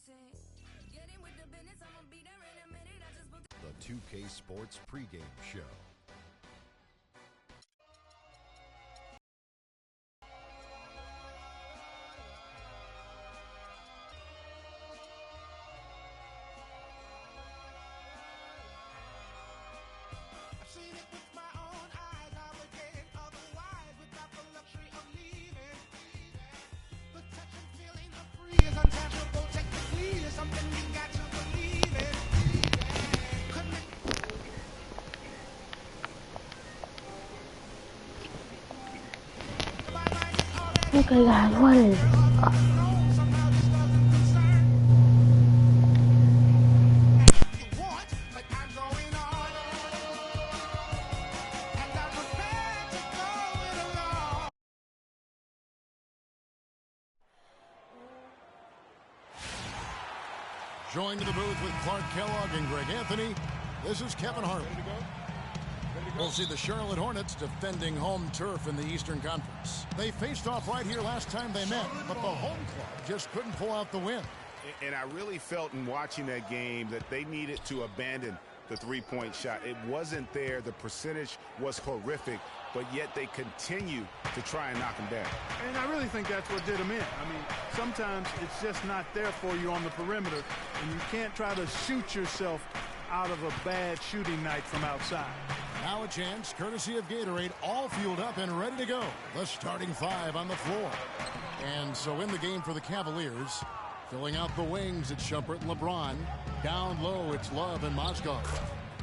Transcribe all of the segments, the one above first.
The 2K Sports pregame show. cái gà quá này. Joined to the booth with Clark Kellogg and Greg Anthony, this is Kevin Harlan. We'll see the Charlotte Hornets defending home turf in the Eastern Conference. They faced off right here last time they met, but the home club just couldn't pull out the win. And I really felt in watching that game that they needed to abandon the three-point shot. It wasn't there. The percentage was horrific, but yet they continue to try and knock them down. And I really think that's what did them in. I mean, sometimes it's just not there for you on the perimeter, and you can't try to shoot yourself out of a bad shooting night from outside. Now a chance, courtesy of Gatorade, all fueled up and ready to go. The starting five on the floor. And so in the game for the Cavaliers, filling out the wings, it's Shumpert and LeBron. Down low, it's Love and Mozgov.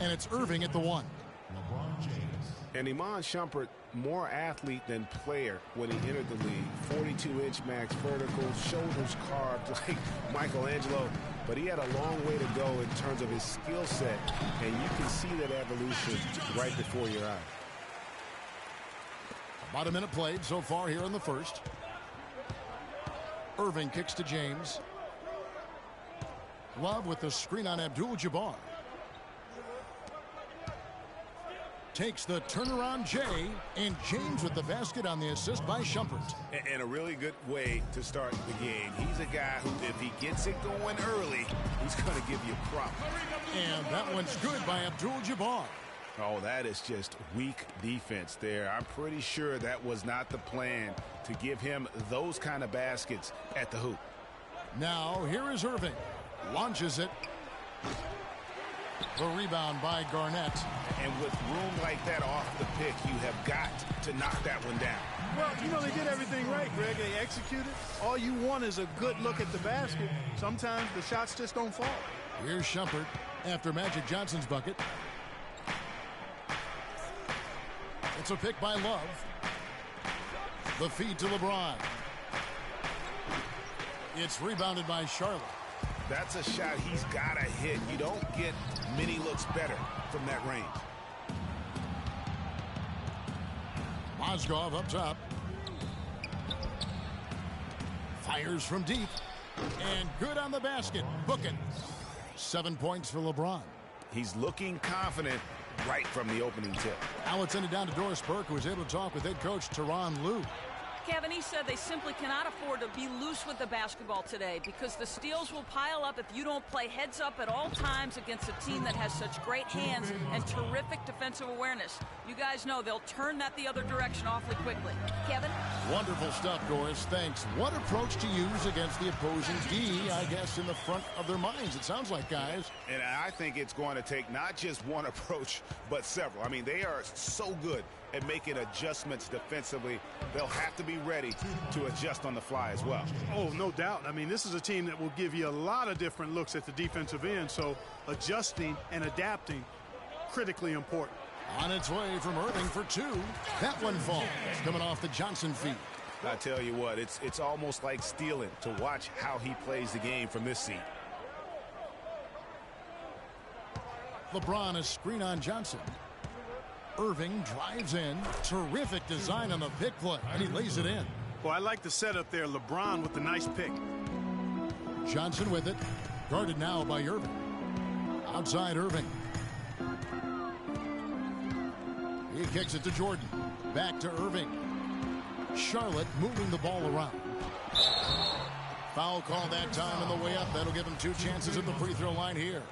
And it's Irving at the one. LeBron James. And Iman Shumpert, more athlete than player when he entered the league. 42-inch max vertical, shoulders carved like Michelangelo. But he had a long way to go in terms of his skill set. And you can see that evolution right before your eyes. About a minute played so far here in the first. Irving kicks to James. Love with the screen on Abdul-Jabbar. Takes the turnaround Jay, and James with the basket on the assist by Shumpert. And a really good way to start the game. He's a guy who, if he gets it going early, he's going to give you a crop. And that one's good by Abdul-Jabbar. Oh, that is just weak defense there. I'm pretty sure that was not the plan to give him those kind of baskets at the hoop. Now, here is Irving. Launches it. The rebound by Garnett. And with room like that off the pick, you have got to knock that one down. Well, you know, they did everything right, Greg. They executed. All you want is a good look at the basket. Sometimes the shots just don't fall. Here's Shumpert after Magic Johnson's bucket. It's a pick by Love. The feed to LeBron. It's rebounded by Charlotte. That's a shot he's got to hit. You don't get many looks better from that range. Mozgov up top. Fires from deep. And good on the basket. Book it. 7 points for LeBron. He's looking confident right from the opening tip. Now it's ended down to Doris Burke, who was able to talk with head coach Tyronn Lue. Kevin, he said they simply cannot afford to be loose with the basketball today because the steals will pile up if you don't play heads up at all times against a team that has such great hands and terrific defensive awareness. You guys know they'll turn that the other direction awfully quickly. Kevin? Wonderful stuff, Doris. Thanks. What approach to use against the opposing D, I guess, in the front of their minds, it sounds like, guys. And I think it's going to take not just one approach, but several. I mean, they are so good at making adjustments defensively. They'll have to be ready to adjust on the fly as well. Oh, no doubt. I mean, this is a team that will give you a lot of different looks at the defensive end, so adjusting and adapting, critically important. On its way from Irving for two. That one falls, coming off the Johnson feed. I tell you what, it's almost like stealing to watch how he plays the game from this seat. LeBron a screen on Johnson. Irving drives in. Terrific design on the pick play, and he lays it in. Well, I like the setup there. LeBron with the nice pick. Johnson with it. Guarded now by Irving. Outside Irving. He kicks it to Jordan. Back to Irving. Charlotte moving the ball around. Foul call that time on the way up. That'll give him 2 chances at the free throw line here.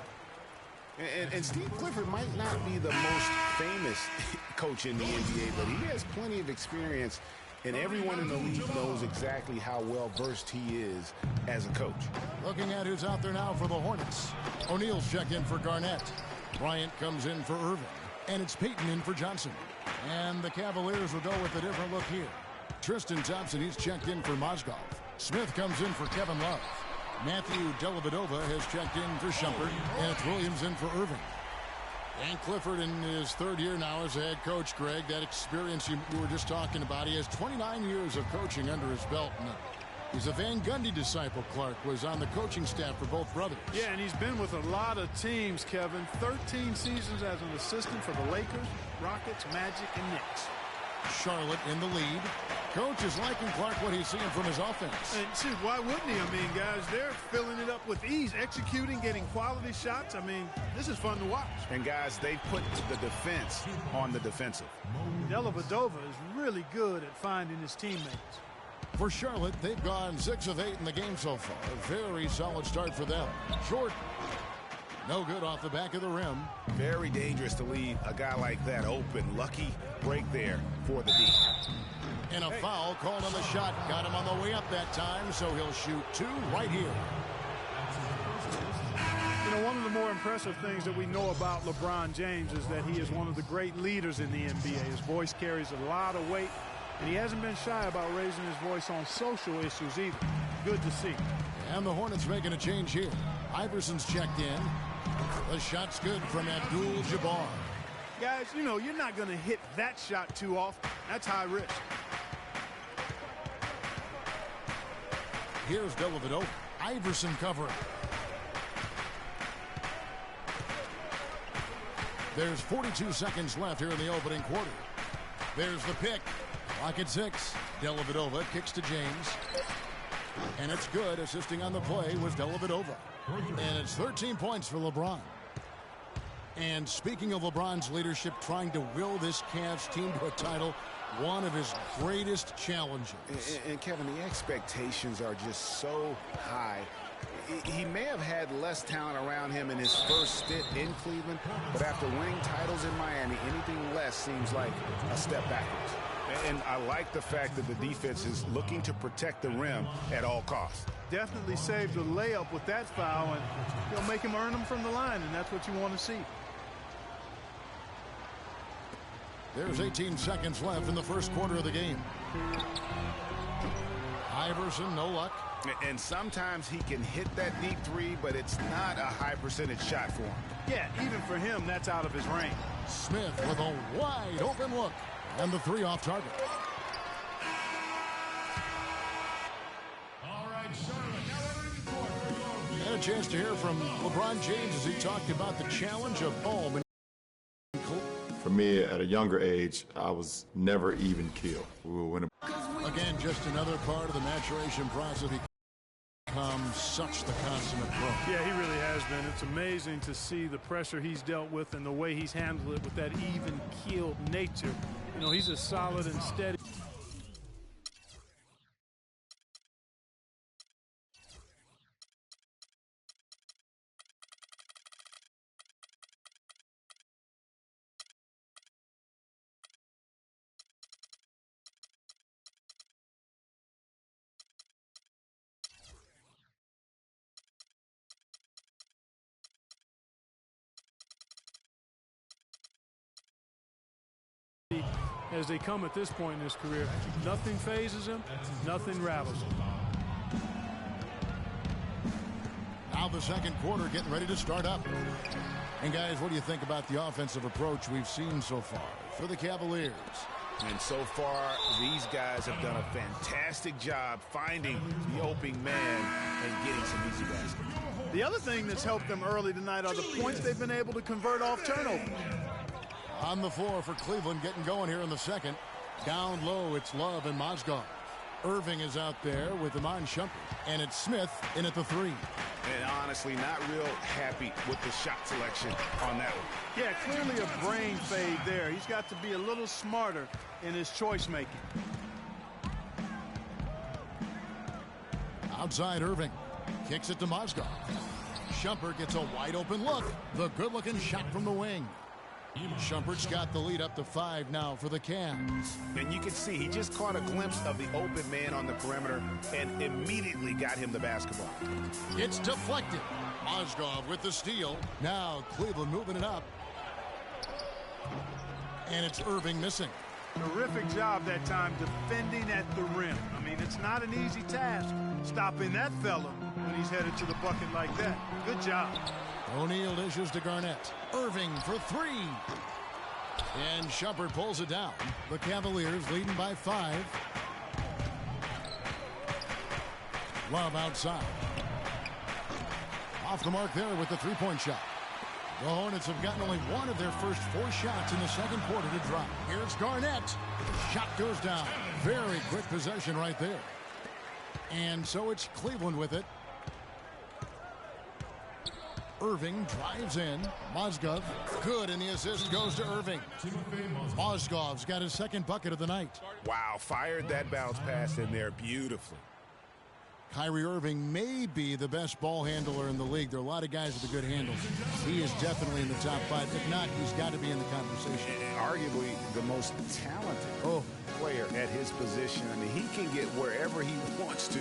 And Steve Clifford might not be the most famous coach in the NBA, but he has plenty of experience, and everyone in the league knows exactly how well-versed he is as a coach. Looking at who's out there now for the Hornets. O'Neal's checked in for Garnett. Bryant comes in for Irving. And it's Payton in for Johnson. And the Cavaliers will go with a different look here. Tristan Thompson, he's checked in for Mozgov. Smith comes in for Kevin Love. Matthew Dellavedova has checked in for Shumpert, and it's Williams in for Irving. And Clifford in his 3rd year now as a head coach, Greg. That experience you were just talking about. He has 29 years of coaching under his belt. And he's a Van Gundy disciple. Clark was on the coaching staff for both brothers. Yeah, and he's been with a lot of teams, Kevin. 13 seasons as an assistant for the Lakers, Rockets, Magic, and Knicks. Charlotte in the lead. Coach is liking Clark what he's seeing from his offense. And shoot, why wouldn't he? I mean, guys, they're filling it up with ease, executing, getting quality shots. I mean, this is fun to watch. And guys, they put the defense on the defensive. Dellavedova is really good at finding his teammates. For Charlotte, they've gone 6 of 8 in the game so far. A very solid start for them. Jordan, no good off the back of the rim. Very dangerous to leave a guy like that open. Lucky break there for the D. And a foul called on the shot. Got him on the way up that time, so he'll shoot 2 right here. You know, one of the more impressive things that we know about LeBron James is that he is one of the great leaders in the NBA. His voice carries a lot of weight, and he hasn't been shy about raising his voice on social issues either. Good to see. And the Hornets making a change here. Iverson's checked in. The shot's good from Abdul-Jabbar. Guys, you know, you're not going to hit that shot too often. That's high risk. Here's Dellavedova. Iverson covering. There's 42 seconds left here in the opening quarter. There's the pick. Clock at 6. Dellavedova kicks to James. And it's good. Assisting on the play was Dellavedova. And it's 13 points for LeBron. And speaking of LeBron's leadership, trying to will this Cavs team to a title, one of his greatest challenges. And Kevin, the expectations are just so high. He may have had less talent around him in his first stint in Cleveland, but after winning titles in Miami, anything less seems like a step backwards. And I like the fact that the defense is looking to protect the rim at all costs. Definitely saved a layup with that foul, and he'll make him earn them from the line, and that's what you want to see. There's 18 seconds left in the first quarter of the game. Iverson, no luck. And sometimes he can hit that deep 3, but it's not a high percentage shot for him. Yeah, even for him, that's out of his range. Smith with a wide open look. And the 3 off target. All right, Charlotte, now entering the court. And a chance to hear from LeBron James as he talked about the challenge of home. For me, at a younger age, I was never even killed. We were winning. Again, just another part of the maturation process. He becomes such the consummate pro. Yeah, he really has been. It's amazing to see the pressure he's dealt with and the way he's handled it with that even-keeled nature. You know, he's as solid and steady. As they come at this point in his career, nothing phases him, nothing rattles him. Now the second quarter getting ready to start up. And guys, what do you think about the offensive approach we've seen so far for the Cavaliers? And so far, these guys have done a fantastic job finding the opening man and getting some easy baskets. The other thing that's helped them early tonight are the points they've been able to convert off turnovers. On the floor for Cleveland, getting going here in the second. Down low, it's Love and Mozgov. Irving is out there with Iman Shumpert. And it's Smith in at the 3. And honestly, not real happy with the shot selection on that one. Yeah, clearly a brain fade there. He's got to be a little smarter in his choice making. Outside Irving. Kicks it to Mozgov. Shumpert gets a wide open look. The good-looking shot from the wing. Shumpert's got the lead up to 5 now for the Cavs. And you can see he just caught a glimpse of the open man on the perimeter and immediately got him the basketball. It's deflected. Mozgov with the steal. Now Cleveland moving it up. And it's Irving missing. Terrific job that time defending at the rim. I mean, it's not an easy task stopping that fella when he's headed to the bucket like that. Good job. O'Neal dishes to Garnett. Irving for 3. And Shumpert pulls it down. The Cavaliers leading by 5. Love outside. Off the mark there with the three-point shot. The Hornets have gotten only one of their first 4 shots in the second quarter to drop. Here's Garnett. The shot goes down. Very quick possession right there. And so it's Cleveland with it. Irving drives in. Mozgov, good, and the assist goes to Irving. Mozgov's got his second bucket of the night. Wow, fired that bounce pass in there beautifully. Kyrie Irving may be the best ball handler in the league. There are a lot of guys with a good handle. He is definitely in the top 5. If not, he's got to be in the conversation. Arguably the most talented player at his position. I mean, he can get wherever he wants to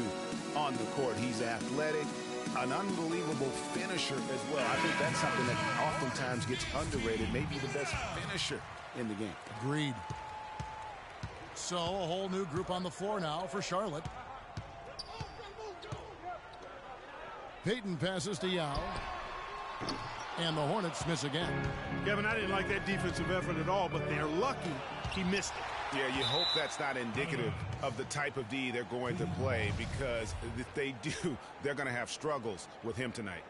on the court. He's athletic, an unbelievable finisher as well. I think that's something that oftentimes gets underrated. Maybe the best finisher in the game. Agreed. So a whole new group on the floor now for Charlotte. Payton passes to Yao. And the Hornets miss again. Kevin, I didn't like that defensive effort at all, but they're lucky he missed it. Yeah, you hope that's not indicative of the type of D they're going to play, because if they do, they're going to have struggles with him tonight.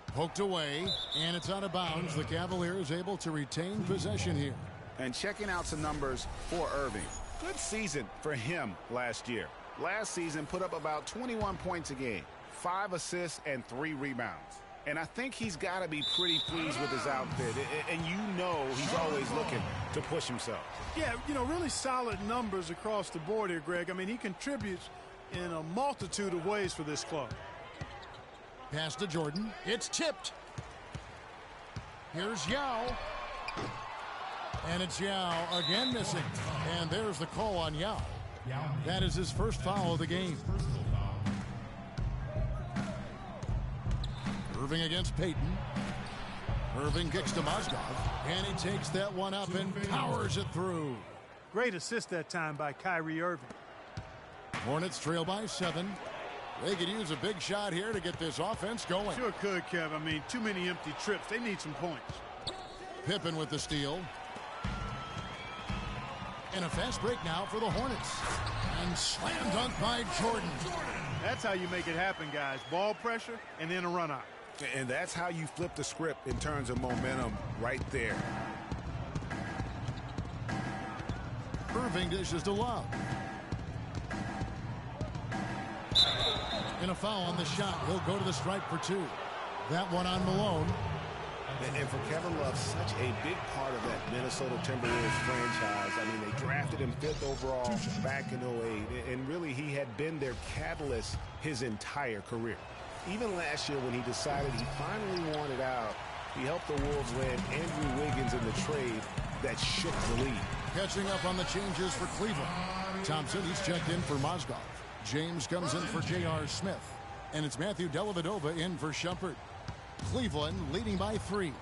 Poked away, and it's out of bounds. The Cavaliers able to retain possession here. And checking out some numbers for Irving. Good season for him last year. Last season put up about 21 points a game, 5 assists and 3 rebounds. And I think he's got to be pretty pleased with his outfit. And you know he's always looking to push himself. Yeah, you know, really solid numbers across the board here, Greg. I mean, he contributes in a multitude of ways for this club. Pass to Jordan. It's tipped. Here's Yao. And it's Yao again missing. And there's the call on Yao. That is his first foul of the game. Irving against Payton. Irving kicks to Mozgov. And he takes that one up and powers it through. Great assist that time by Kyrie Irving. Hornets trail by 7. They could use a big shot here to get this offense going. Sure could, Kev. I mean, too many empty trips. They need some points. Pippen with the steal. And a fast break now for the Hornets. And slam dunk by Jordan. That's how you make it happen, guys. Ball pressure and then a run out. And that's how you flip the script in terms of momentum right there. Irving dishes to Love. And a foul on the shot. He'll go to the stripe for 2. That one on Malone. And for Kevin Love, such a big part of that Minnesota Timberwolves franchise. I mean, they drafted him 5th overall back in 2008. And really, he had been their catalyst his entire career. Even last year when he decided he finally wanted out, he helped the Wolves land Andrew Wiggins in the trade that shook the league. Catching up on the changes for Cleveland. Thompson, he's checked in for Mozgov. James comes in for J.R. Smith. And it's Matthew Dellavedova in for Shumpert. Cleveland leading by 3.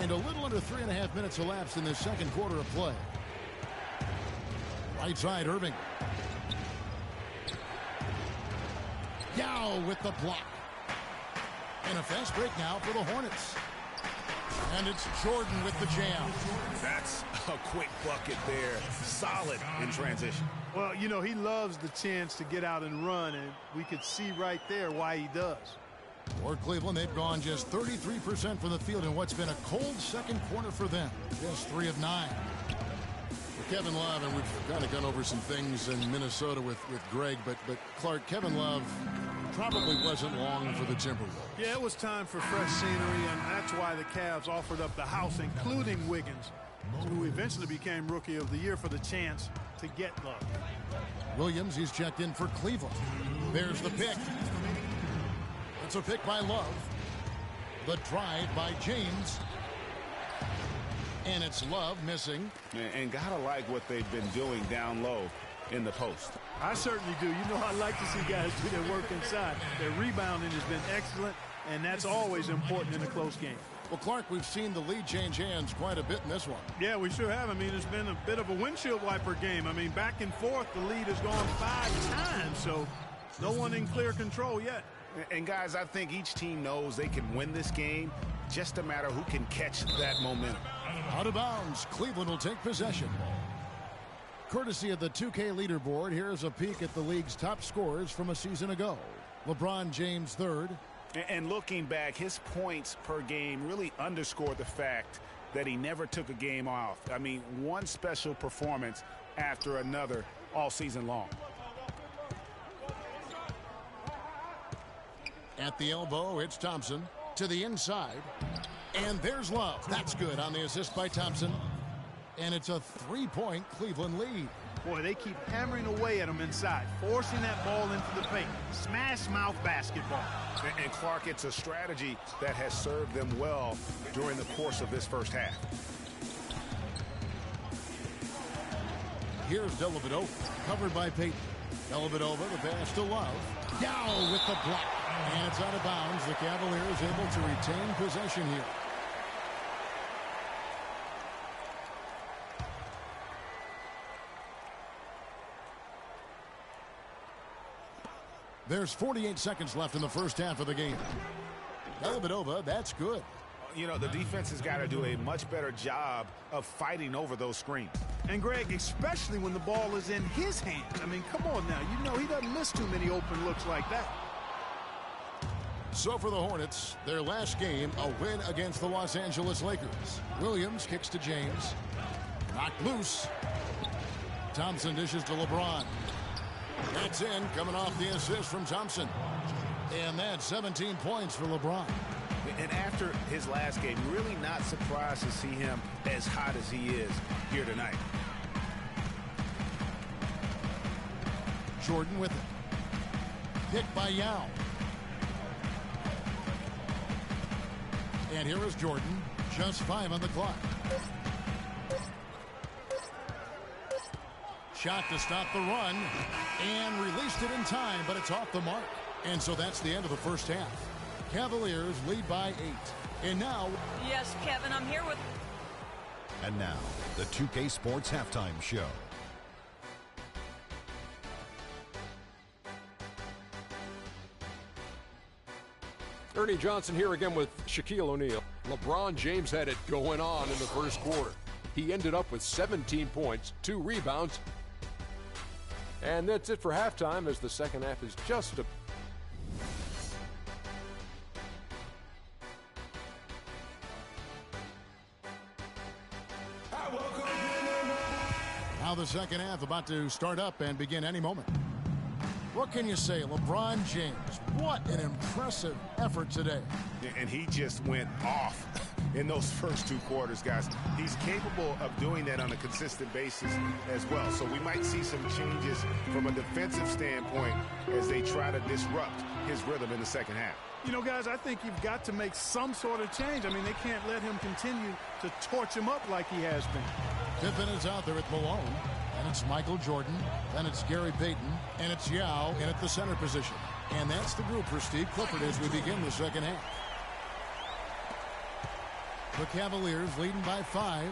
And a little under 3.5 minutes elapsed in this second quarter of play. Right side, Irving. Yao with the block. And a fast break now for the Hornets. And it's Jordan with the jam. That's a quick bucket there. Solid in transition. Well, you know, he loves the chance to get out and run, and we could see right there why he does. For Cleveland, they've gone just 33% from the field in what's been a cold second quarter for them. Just 3 of 9. For Kevin Love, and we've kind of gone over some things in Minnesota with Greg, but Clark, Kevin Love probably wasn't long for the Timberwolves. Yeah, it was time for fresh scenery, and that's why the Cavs offered up the house, including Wiggins, who eventually became Rookie of the Year, for the chance to get Love. Williams, he's checked in for Cleveland. There's the pick. It's a pick by Love. The drive by James. And it's Love missing. And gotta like what they've been doing down low in the post. I certainly do. You know, I like to see guys do their work inside. Their rebounding has been excellent, and that's always important in a close game. Well, Clark, we've seen the lead change hands quite a bit in this one. Yeah, we sure have. I mean, it's been a bit of a windshield wiper game. I mean, back and forth, the lead has gone 5 times, so no one in clear control yet. And, guys, I think each team knows they can win this game, just a matter who can catch that momentum. Out of bounds, Cleveland will take possession. Courtesy of the 2K leaderboard, here's a peek at the league's top scorers from a season ago. LeBron James third. And looking back, his points per game really underscored the fact that he never took a game off. I mean, one special performance after another all season long. At the elbow, it's Thompson to the inside. And there's Love. That's good on the assist by Thompson. And it's a 3-point Cleveland lead. Boy, they keep hammering away at him inside, forcing that ball into the paint. Smash mouth basketball. And Clark, it's a strategy that has served them well during the course of this first half. Here's Dellavedova, covered by Payton. Dellavedova, the pass to Love. Down with the block. And it's out of bounds. The Cavaliers able to retain possession here. There's 48 seconds left in the first half of the game. Dellavedova, that's good. You know, the defense has got to do a much better job of fighting over those screens. And, Greg, especially when the ball is in his hands. I mean, come on now. You know he doesn't miss too many open looks like that. So for the Hornets, their last game, a win against the Los Angeles Lakers. Williams kicks to James. Knocked loose. Thompson dishes to LeBron. That's in, coming off the assist from Thompson. And that's 17 points for LeBron. And after his last game, really not surprised to see him as hot as he is here tonight. Jordan with it. Picked by Yao. And here is Jordan. Just 5 on the clock. Shot to stop the run. And released it in time, but it's off the mark. And so that's the end of the first half. Cavaliers lead by 8. And now... Yes, Kevin, I'm here with... And now, the 2K Sports Halftime Show. Ernie Johnson here again with Shaquille O'Neal. LeBron James had it going on in the first quarter. He ended up with 17 points, 2 rebounds. And that's it for halftime, as the second half is just a... Now the second half about to start up and begin any moment. What can you say? LeBron James, what an impressive effort today. And he just went off in those first 2 quarters, guys. He's capable of doing that on a consistent basis as well. So we might see some changes from a defensive standpoint as they try to disrupt his rhythm in the second half. You know, guys, I think you've got to make some sort of change. I mean, they can't let him continue to torch him up like he has been. Pippen is out there at Malone. And it's Michael Jordan. Then it's Gary Payton. And it's Yao in at the center position. And that's the group for Steve Clifford as we begin the second half. The Cavaliers leading by 5.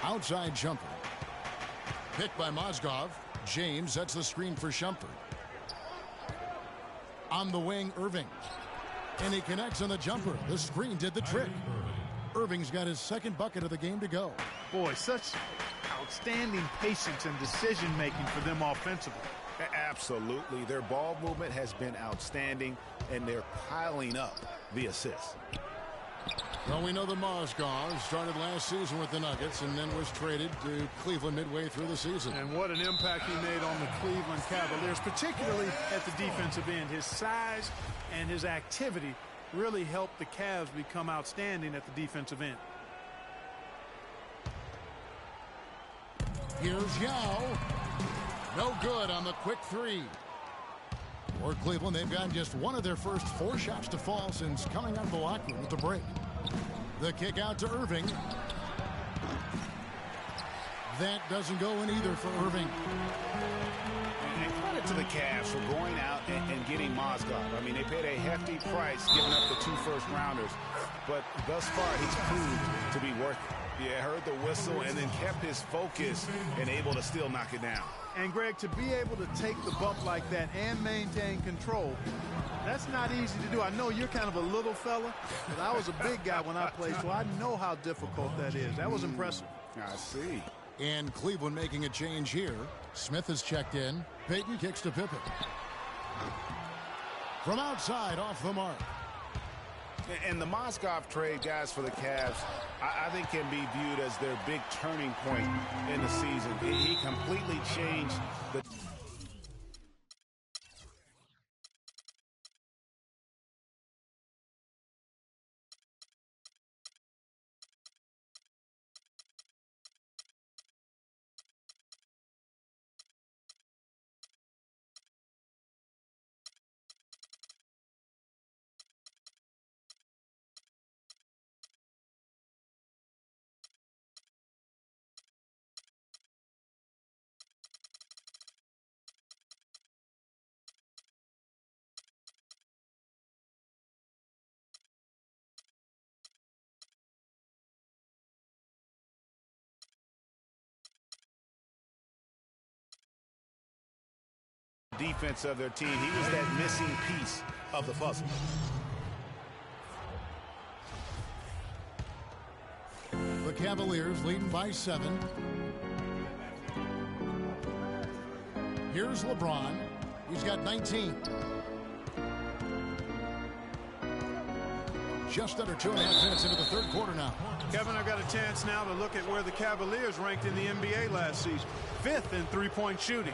Outside Shumpert. Picked by Mozgov. James sets the screen for Shumpert. On the wing, Irving. And he connects on the jumper. The screen did the trick. Irving's got his second bucket of the game to go. Boy, such outstanding patience and decision-making for them offensively. Absolutely. Their ball movement has been outstanding, and they're piling up the assists. Well, we know the Mozgov started last season with the Nuggets and then was traded to Cleveland midway through the season. And what an impact he made on the Cleveland Cavaliers, particularly at the defensive end. His size and his activity really helped the Cavs become outstanding at the defensive end. Here's Yao. No good on the quick three. For Cleveland, they've gotten just one of their first 4 shots to fall since coming out of the locker room at the break. The kick out to Irving. That doesn't go in either for Irving. And credit to the Cavs for going out and getting Mozgov. I mean, they paid a hefty price giving up the 2 first-rounders. But thus far, he's proved to be worth it. Yeah, heard the whistle and then kept his focus and able to still knock it down. And, Greg, to be able to take the bump like that and maintain control, that's not easy to do. I know you're kind of a little fella, but I was a big guy when I played, so I know how difficult that is. That was impressive. I see. And Cleveland making a change here. Smith has checked in. Payton kicks to Pippen. From outside, off the mark. And the Mozgov trade, guys, for the Cavs, I think can be viewed as their big turning point in the season. He completely changed the... defense of their team. He was that missing piece of the puzzle. The Cavaliers leading by 7. Here's LeBron. He's got 19. Just under 2.5 minutes into the third quarter now. Kevin, I've got a chance now to look at where the Cavaliers ranked in the NBA last season. 5th in three-point shooting,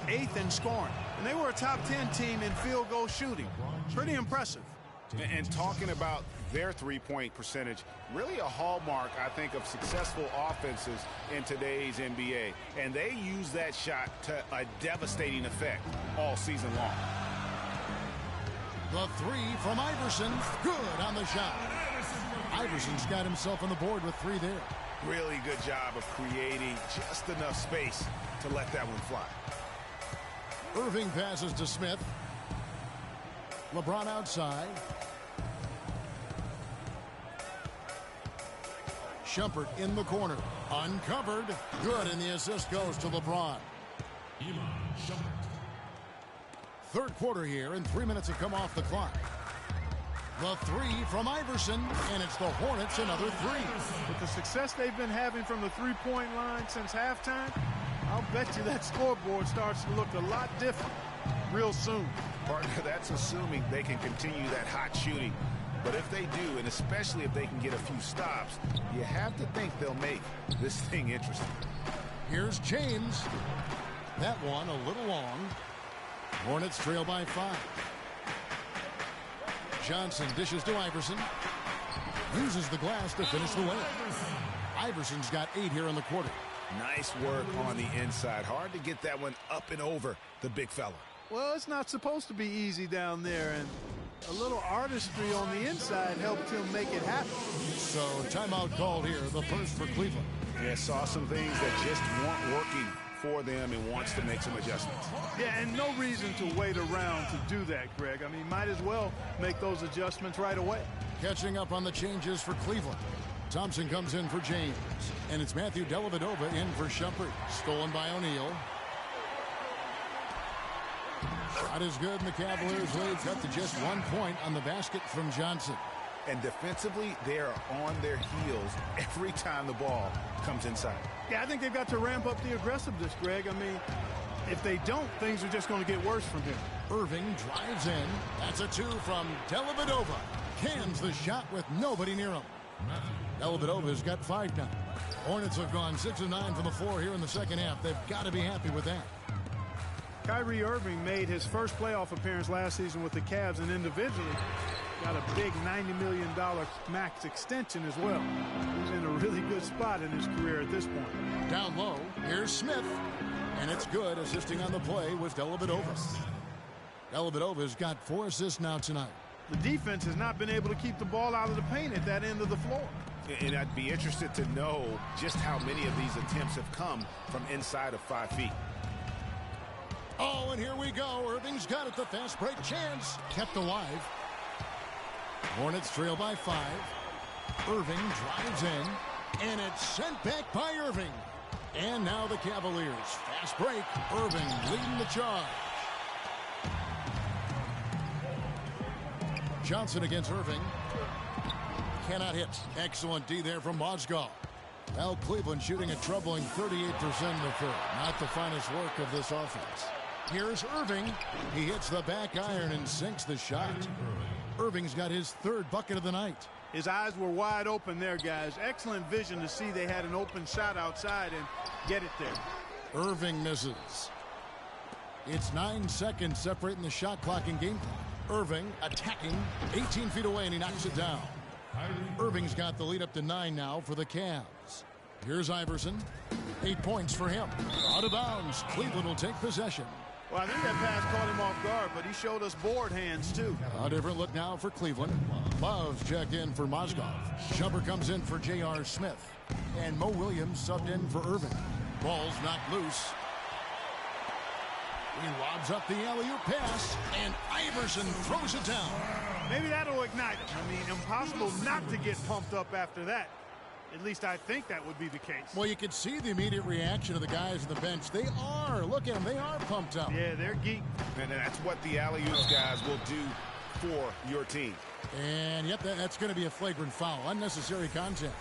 8th in scoring, and they were a top 10 team in field goal shooting. Pretty impressive. And talking about their three-point percentage, really a hallmark, I think, of successful offenses in today's NBA. And they use that shot to a devastating effect all season long. The 3 from Iverson. Good on the shot. Iverson's got himself on the board with 3 there. Really good job of creating just enough space to let that one fly. Irving passes to Smith. LeBron outside. Shumpert in the corner. Uncovered. Good, and the assist goes to LeBron. Third quarter here, and 3 minutes have come off the clock. The 3 from Iverson, and it's the Hornets another 3. With the success they've been having from the three-point line since halftime, I'll bet you that scoreboard starts to look a lot different real soon. Partner, that's assuming they can continue that hot shooting. But if they do, and especially if they can get a few stops, you have to think they'll make this thing interesting. Here's James. That one a little long. Hornets trail by 5. Johnson dishes to Iverson. Uses the glass to finish the way. Iverson's got 8 here in the quarter. Nice work on the inside. Hard to get that one up and over the big fella. Well, it's not supposed to be easy down there, and a little artistry on the inside helped him make it happen. So timeout called here, the first for Cleveland. Yeah, saw some things that just weren't working for them and wants to make some adjustments. Yeah, and no reason to wait around to do that, Greg. I mean, might as well make those adjustments right away. Catching up on the changes for Cleveland. Thompson comes in for James, and it's Matthew Dellavedova in for Shumpert. Stolen by O'Neal. Shot is good, and the Cavaliers lead cut to just 1 point on the basket from Johnson. And defensively, they are on their heels every time the ball comes inside. Yeah, I think they've got to ramp up the aggressiveness, Greg. I mean, if they don't, things are just going to get worse from here. Irving drives in. That's a 2 from Dellavedova. Cans the shot with nobody near him. Dellavedova's got 5 now. Hornets have gone 6 of 9 from the floor here in the second half. They've got to be happy with that. Kyrie Irving made his first playoff appearance last season with the Cavs, and individually got a big $90 million max extension as well. He's in a really good spot in his career at this point. Down low, here's Smith. And it's good. Assisting on the play was Dellavedova. Dellavedova's got 4 assists now tonight. The defense has not been able to keep the ball out of the paint at that end of the floor. And I'd be interested to know just how many of these attempts have come from inside of 5 feet. Oh, and here we go. Irving's got it. The fast break chance. Kept alive. Hornets trail by 5. Irving drives in. And it's sent back by Irving. And now the Cavaliers. Fast break. Irving leading the charge. Johnson against Irving. Cannot hit. Excellent D there from Mozgov. Well, Cleveland shooting a troubling 38% in the third. Not the finest work of this offense. Here's Irving. He hits the back iron and sinks the shot. Irving's got his 3rd bucket of the night. His eyes were wide open there, guys. Excellent vision to see they had an open shot outside and get it there. Irving misses. It's 9 seconds separating the shot clock and game clock. Irving attacking 18 feet away, and he knocks it down. Irving's got the lead up to 9 now for the Cavs. Here's Iverson. 8 points for him. Out of bounds. Cleveland will take possession. Well, I think that pass caught him off guard, but he showed us board hands, too. A different look now for Cleveland. Love checked in for Mozgov. Shumper comes in for J.R. Smith. And Mo Williams subbed in for Irving. Ball's knocked loose. He lobs up the alley-oop pass, and Iverson throws it down. Maybe that'll ignite him. I mean, impossible not to get pumped up after that. At least I think that would be the case. Well, you can see the immediate reaction of the guys on the bench. They are. Look at them. They are pumped up. Yeah, they're geeked. And that's what the alley-oops guys will do for your team. And, yep, that's going to be a flagrant foul. Unnecessary contact.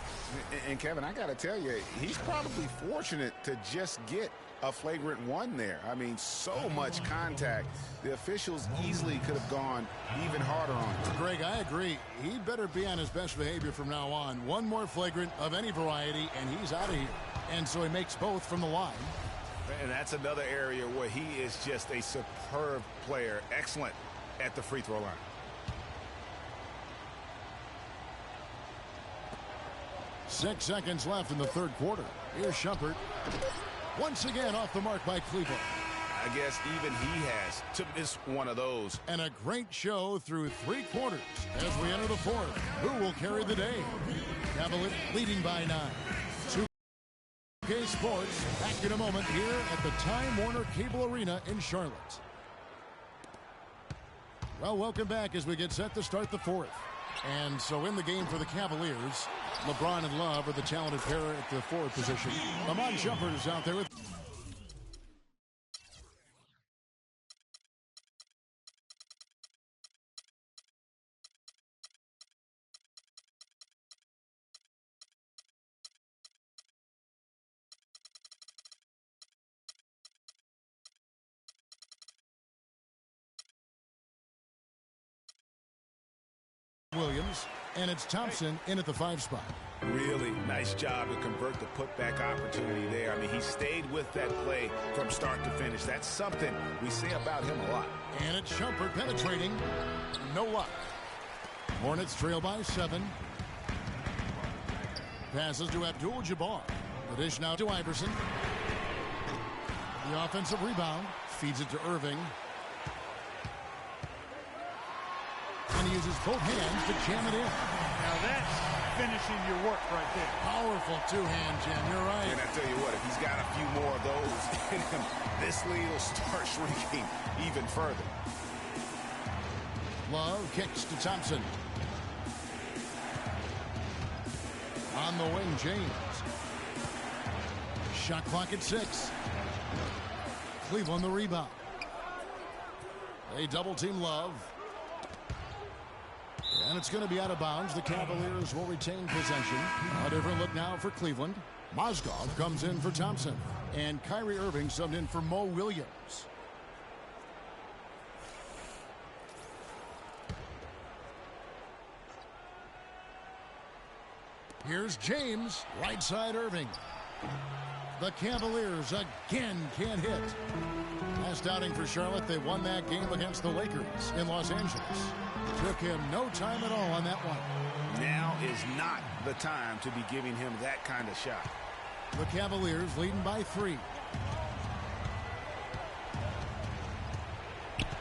And Kevin, I got to tell you, he's probably fortunate to just get a flagrant 1 there. I mean, so much contact. The officials easily could have gone even harder on him. Greg, I agree. He better be on his best behavior from now on. 1 more flagrant of any variety, and he's out of here. And so he makes both from the line. And that's another area where he is just a superb player. Excellent at the free throw line. Six seconds left in the 3rd quarter. Here's Shumpert. Once again off the mark by Cleveland. I guess even he has to miss one of those. And a great show through 3 quarters as we enter the 4th. Who will carry the day? Cavaliers leading by 9. 2K Sports back in a moment here at the Time Warner Cable Arena in Charlotte. Well, welcome back as we get set to start the 4th. And so in the game for the Cavaliers, LeBron and Love are the talented pair at the forward position. Iman Shumpert is out there with Williams, and it's Thompson in at the 5 spot. Really nice job to convert the putback opportunity there. I mean, he stayed with that play from start to finish. That's something we say about him a lot. And it's Shumpert penetrating. No luck. Hornets trail by 7. Passes to Abdul-Jabbar. The dish now to Iverson. The offensive rebound. Feeds it to Irving. And he uses both hands to jam it in. Now that's finishing your work right there. Powerful 2-hand jam. You're right. And I tell you what, if he's got a few more of those in him, this lead will start shrinking even further. Love kicks to Thompson. On the wing, James. Shot clock at 6. Cleveland the rebound. They double team Love. And it's going to be out of bounds. The Cavaliers will retain possession. A different look now for Cleveland. Mozgov comes in for Thompson. And Kyrie Irving subbed in for Mo Williams. Here's James, right side Irving. The Cavaliers again can't hit. Last outing for Charlotte, they won that game against the Lakers in Los Angeles. Took him no time at all on that one. Now is not the time to be giving him that kind of shot. The Cavaliers leading by 3.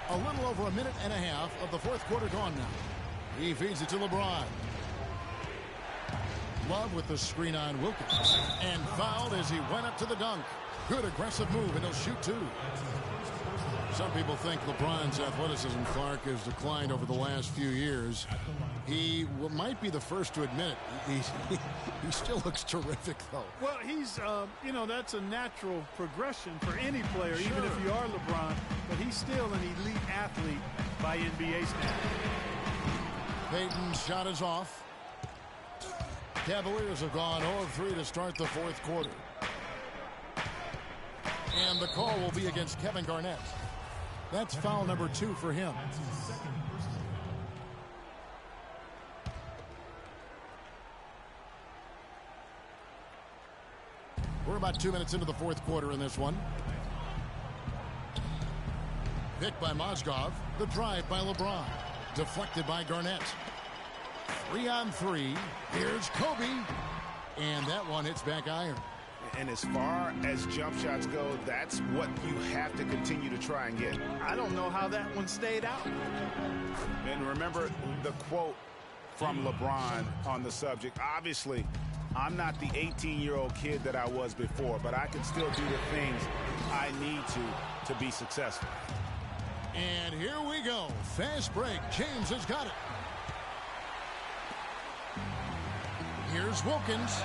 A little over a minute and a half of the fourth quarter gone now. He feeds it to LeBron. Love with the screen on Wilkins. And fouled as he went up to the dunk. Good aggressive move, and he'll shoot 2. Some people think LeBron's athleticism, Clark, has declined over the last few years. He might be the first to admit it. He still looks terrific, though. Well, he's, that's a natural progression for any player, sure, even if you are LeBron. But he's still an elite athlete by NBA standards. Payton's shot is off. Cavaliers have gone 0 of 3 to start the fourth quarter. And the call will be against Kevin Garnett. That's foul number 2 for him. We're about 2 minutes into the fourth quarter in this one. Picked by Mozgov. The drive by LeBron. Deflected by Garnett. 3 on 3. Here's Kobe. And that one hits back iron. And as far as jump shots go, that's what you have to continue to try and get. I don't know how that one stayed out. And remember the quote from LeBron on the subject. Obviously, I'm not the 18-year-old kid that I was before, but I can still do the things I need to be successful. And here we go. Fast break. James has got it. Here's Wilkins.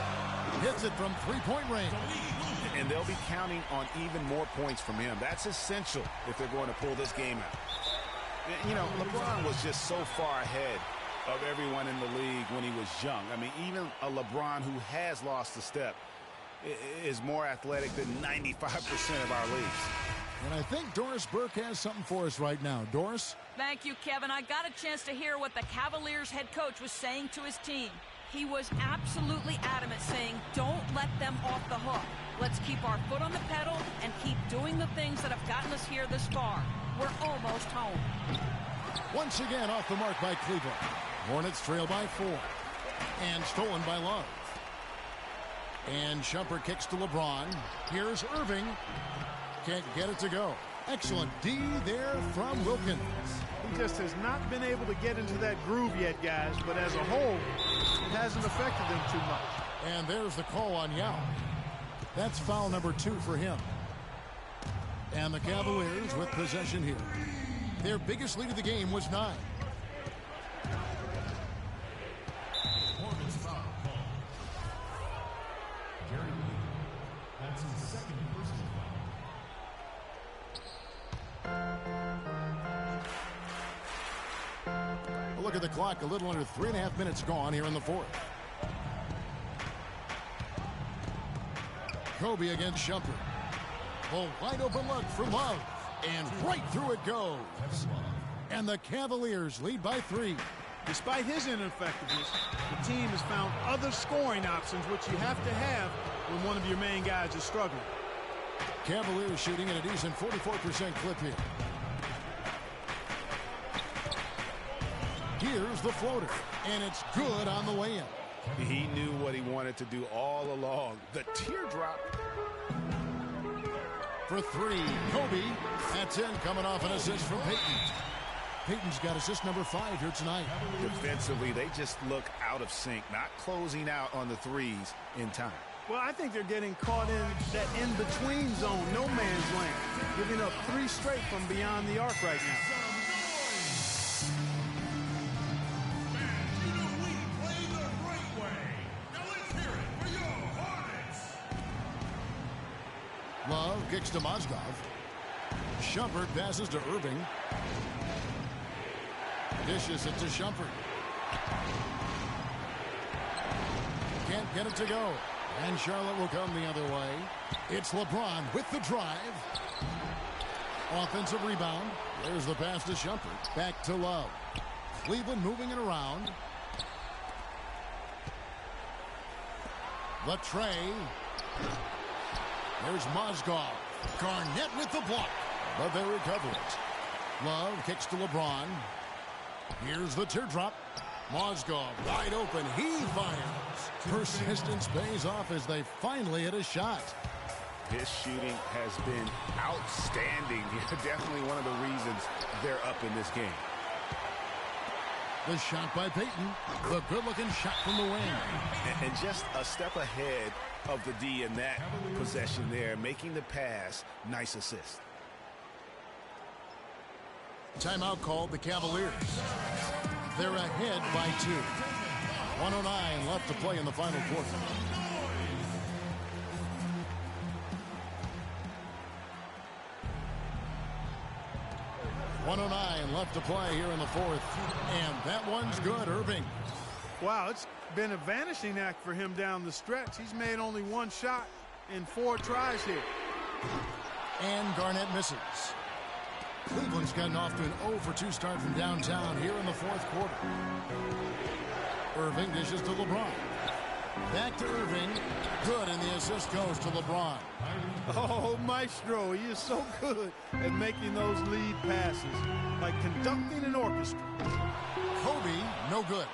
Hits it from three-point range. And they'll be counting on even more points from him. That's essential if they're going to pull this game out. You know, LeBron was just so far ahead of everyone in the league when he was young. I mean, even a LeBron who has lost a step is more athletic than 95% of our leagues. And I think Doris Burke has something for us right now. Doris? Thank you, Kevin. I got a chance to hear what the Cavaliers head coach was saying to his team. He was absolutely adamant, saying, don't let them off the hook. Let's keep our foot on the pedal and keep doing the things that have gotten us here this far. We're almost home. Once again off the mark by Cleveland. Hornets trail by 4. And stolen by Love. And Shumpert kicks to LeBron. Here's Irving. Can't get it to go. Excellent D there from Wilkins. He just has not been able to get into that groove yet, guys. But as a whole, it hasn't affected them too much. And there's the call on Yao. That's foul number 2 for him. And the Cavaliers with possession here. Their biggest lead of the game was 9. Hornets foul call. Gary Lee. That's his second personal foul. A look at the clock. A little under 3.5 minutes gone here in the fourth. Kobe against Shumpert. A wide open look for Love. And right through it goes. And the Cavaliers lead by 3. Despite his ineffectiveness, the team has found other scoring options, which you have to have when one of your main guys is struggling. Cavaliers shooting at a decent 44% clip here. Here's the floater. And it's good on the way in. He knew what he wanted to do all along. The teardrop. For 3, Kobe. That's in, coming off an assist from Payton. Payton's got assist number 5 here tonight. Defensively, they just look out of sync, not closing out on the threes in time. Well, I think they're getting caught in that in-between zone, no man's land, giving up 3 straight from beyond the arc right now. Love kicks to Mozgov. Shumpert passes to Irving. Dishes it to Shumpert. Can't get it to go. And Charlotte will come the other way. It's LeBron with the drive. Offensive rebound. There's the pass to Shumpert. Back to Love. Cleveland moving it around. Latray. There's Mozgov. Garnett with the block, but they recover it. Love kicks to LeBron. Here's the teardrop. Mozgov wide open. He fires. Persistence pays off as they finally hit a shot. His shooting has been outstanding. Definitely one of the reasons they're up in this game. The shot by Payton. The good-looking shot from the wing. And just a step ahead of the D in that possession there, making the pass. Nice assist. Timeout called the Cavaliers. They're ahead by 2. 1:09 left to play in the final quarter. .109 left to play here in the fourth. And that one's good, Irving. Wow, it's been a vanishing act for him down the stretch. He's made only 1 shot in 4 tries here. And Garnett misses. Cleveland's gotten off to an 0-for-2 start from downtown here in the fourth quarter. Irving dishes to LeBron. Back to Irving. Good, and the assist goes to LeBron. Oh, Maestro, he is so good at making those lead passes, like conducting an orchestra. Kobe, no good.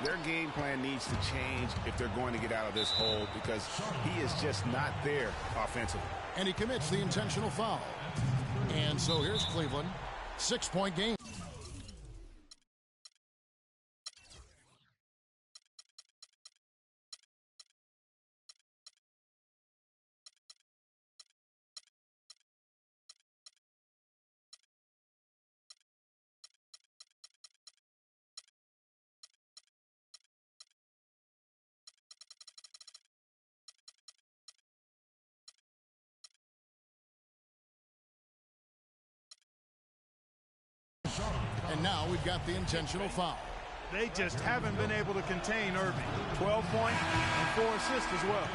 Their game plan needs to change if they're going to get out of this hole, because he is just not there offensively. And he commits the intentional foul. And so here's Cleveland. 6-point game. And now we've got the intentional foul. They just haven't been able to contain Irving. 12 points and 4 assists as well.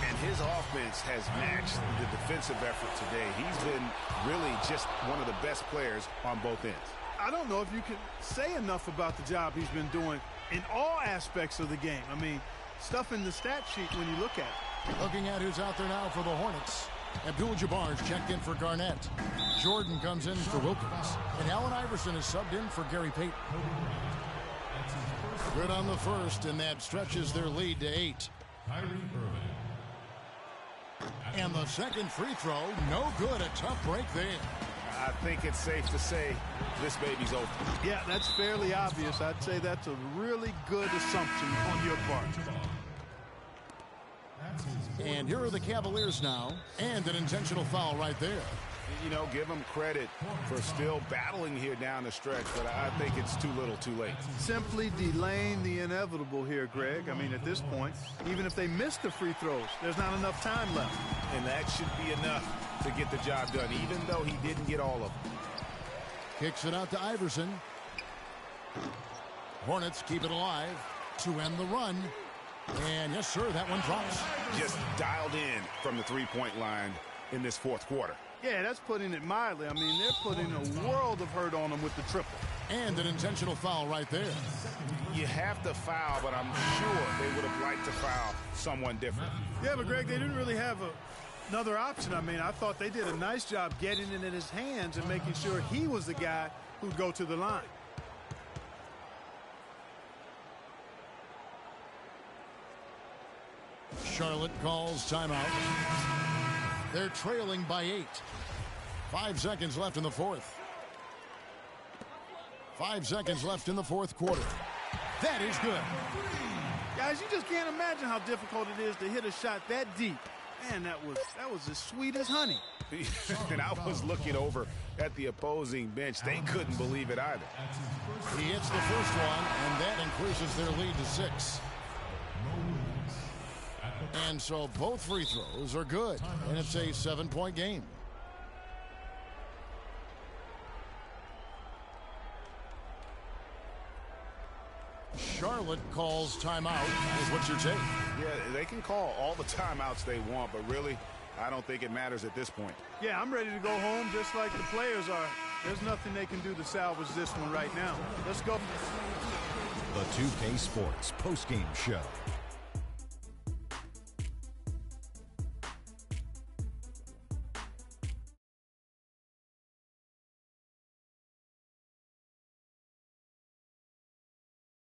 And his offense has matched the defensive effort today. He's been really just one of the best players on both ends. I don't know if you can say enough about the job he's been doing in all aspects of the game. I mean, stuff in the stat sheet when you look at it. Looking at who's out there now for the Hornets. Abdul-Jabbar's checked in for Garnett. Jordan comes in for Wilkins. And Allen Iverson is subbed in for Gary Payton. Good on the first, and that stretches their lead to 8. And the second free throw, no good. A tough break there. I think it's safe to say this baby's open. Yeah, that's fairly obvious. I'd say that's a really good assumption on your part. And here are the Cavaliers now, and an intentional foul right there. You know, give them credit for still battling here down the stretch, but I think it's too little too late. Simply delaying the inevitable here, Greg. I mean, at this point, even if they miss the free throws, there's not enough time left. And that should be enough to get the job done, even though he didn't get all of them. Kicks it out to Iverson. Hornets keep it alive to end the run. And yes, sir, that one drops. Just dialed in from the three-point line in this fourth quarter. Yeah, that's putting it mildly. I mean, they're putting a world of hurt on them with the triple. And an intentional foul right there. You have to foul, but I'm sure they would have liked to foul someone different. Yeah, but Greg, they didn't really have another option. I mean, I thought they did a nice job getting it in his hands and making sure he was the guy who'd go to the line. Charlotte calls timeout. They're trailing by 8. 5 seconds left in the fourth. 5 seconds left in the fourth quarter. That is good. Guys, you just can't imagine how difficult it is to hit a shot that deep. Man, that was as sweet as honey. And I was looking over at the opposing bench. They couldn't believe it either. He hits the first one, and that increases their lead to 6. And so both free throws are good, and it's a 7-point game. Charlotte calls timeout, is what you're taking. Yeah, they can call all the timeouts they want, but really, I don't think it matters at this point. Yeah, I'm ready to go home just like the players are. There's nothing they can do to salvage this one right now. Let's go. The 2K Sports postgame show.